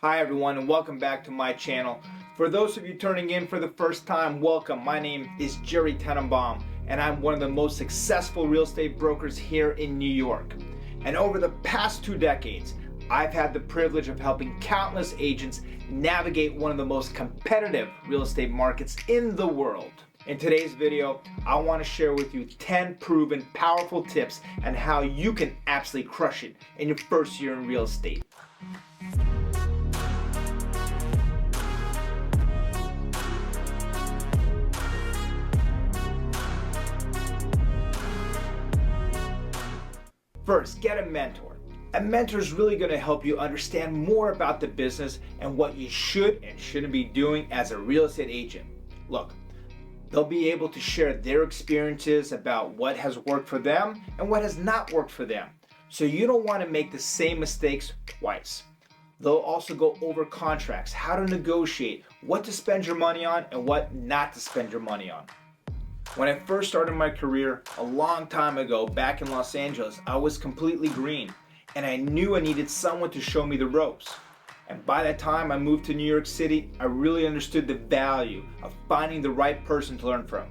Hi everyone, and welcome back to my channel. For those of you turning in for the first time, welcome. My name is Jerry Tenenbaum and I'm one of the most successful real estate brokers here in New York. And over the past 2 decades, I've had the privilege of helping countless agents navigate one of the most competitive real estate markets in the world. In today's video, I want to share with you 10 proven powerful tips on how you can absolutely crush it in your first year in real estate. First, get a mentor. A mentor is really going to help you understand more about the business and what you should and shouldn't be doing as a real estate agent. Look, they'll be able to share their experiences about what has worked for them and what has not worked for them. So you don't want to make the same mistakes twice. They'll also go over contracts, how to negotiate, what to spend your money on and what not to spend your money on. When I first started my career a long time ago back in Los Angeles, I was completely green and I knew I needed someone to show me the ropes. And by the time I moved to New York City, I really understood the value of finding the right person to learn from.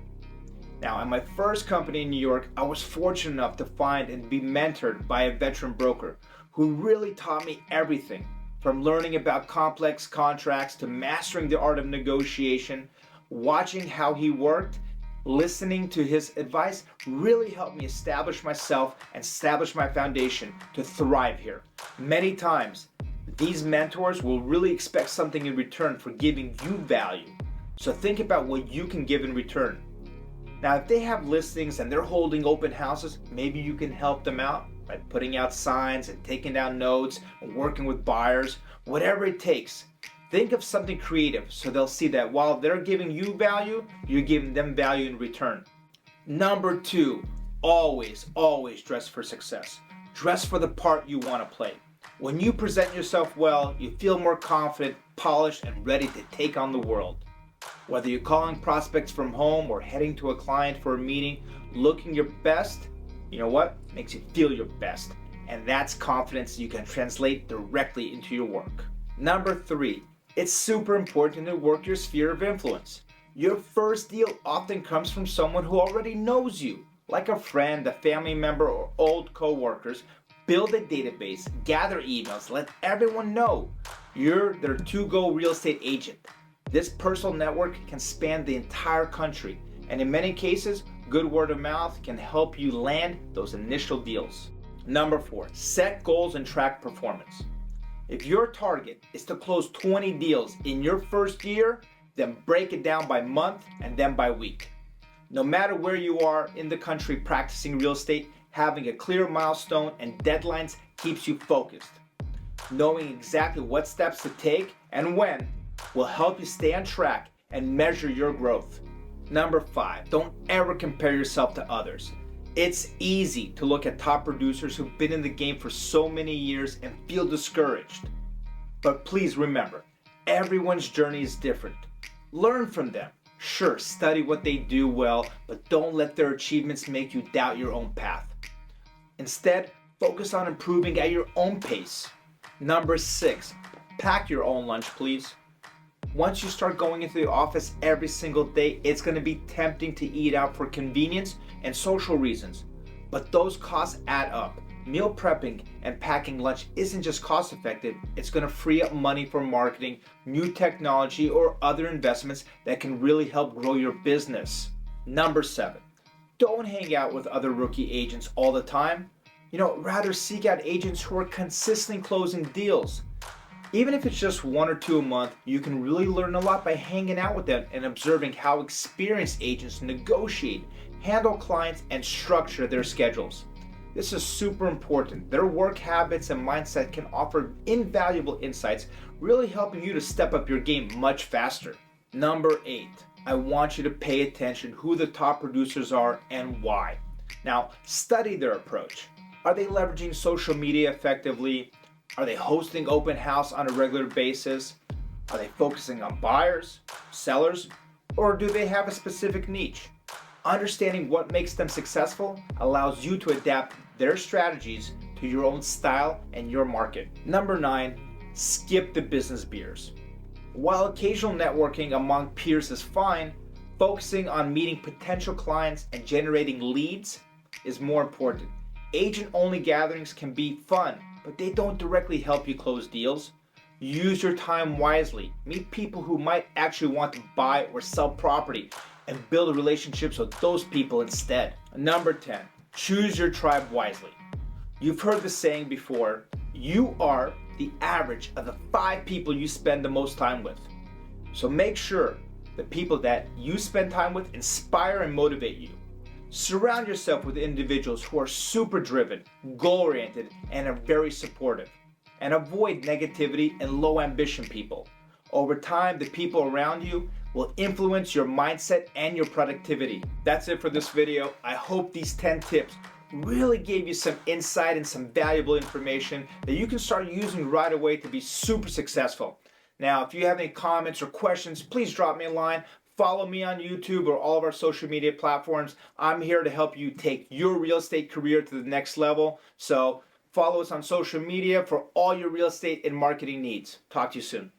Now, at my first company in New York, I was fortunate enough to find and be mentored by a veteran broker who really taught me everything from learning about complex contracts to mastering the art of negotiation. Watching how he worked, listening to his advice really helped me establish myself and establish my foundation to thrive here. Many times, these mentors will really expect something in return for giving you value. So think about what you can give in return. Now, if they have listings and they're holding open houses, maybe you can help them out by putting out signs and taking down notes and working with buyers, whatever it takes. Think of something creative so they'll see that while they're giving you value, you're giving them value in return. Number 2, always dress for success. Dress for the part you want to play. When you present yourself well, you feel more confident, polished, and ready to take on the world. Whether you're calling prospects from home or heading to a client for a meeting, looking your best, you know what? Makes you feel your best. And that's confidence you can translate directly into your work. Number 3, it's super important to work your sphere of influence. Your first deal often comes from someone who already knows you, like a friend, a family member, or old co-workers. Build a database, gather emails, let everyone know you're their to-go real estate agent. This personal network can span the entire country, and in many cases, good word of mouth can help you land those initial deals. Number 4, set goals and track performance. If your target is to close 20 deals in your first year, then break it down by month and then by week. No matter where you are in the country practicing real estate, having a clear milestone and deadlines keeps you focused. Knowing exactly what steps to take and when will help you stay on track and measure your growth. Number 5, don't ever compare yourself to others. It's easy to look at top producers who've been in the game for so many years and feel discouraged. But please remember, everyone's journey is different. Learn from them. Sure, study what they do well, but don't let their achievements make you doubt your own path. Instead, focus on improving at your own pace. Number 6, pack your own lunch, please. Once you start going into the office every single day, it's going to be tempting to eat out for convenience and social reasons. But those costs add up. Meal prepping and packing lunch isn't just cost effective, it's going to free up money for marketing, new technology, or other investments that can really help grow your business. Number 7, don't hang out with other rookie agents all the time. Rather seek out agents who are consistently closing deals. Even if it's just 1 or 2 a month, you can really learn a lot by hanging out with them and observing how experienced agents negotiate, handle clients, and structure their schedules. This is super important. Their work habits and mindset can offer invaluable insights, really helping you to step up your game much faster. Number 8, I want you to pay attention who the top producers are and why. Now, study their approach. Are they leveraging social media effectively? Are they hosting open house on a regular basis? Are they focusing on buyers, sellers, or do they have a specific niche? Understanding what makes them successful allows you to adapt their strategies to your own style and your market. Number 9, skip the business beers. While occasional networking among peers is fine, focusing on meeting potential clients and generating leads is more important. Agent-only gatherings can be fun, but they don't directly help you close deals. Use your time wisely. Meet people who might actually want to buy or sell property and build relationships with those people instead. Number 10, choose your tribe wisely. You've heard the saying before, you are the average of the 5 people you spend the most time with. So make sure the people that you spend time with inspire and motivate you. Surround yourself with individuals who are super driven, goal-oriented, and are very supportive. And avoid negativity and low ambition people. Over time, the people around you will influence your mindset and your productivity. That's it for this video. I hope these 10 tips really gave you some insight and some valuable information that you can start using right away to be super successful. Now, if you have any comments or questions, please drop me a line. Follow me on YouTube or all of our social media platforms. I'm here to help you take your real estate career to the next level. So follow us on social media for all your real estate and marketing needs. Talk to you soon.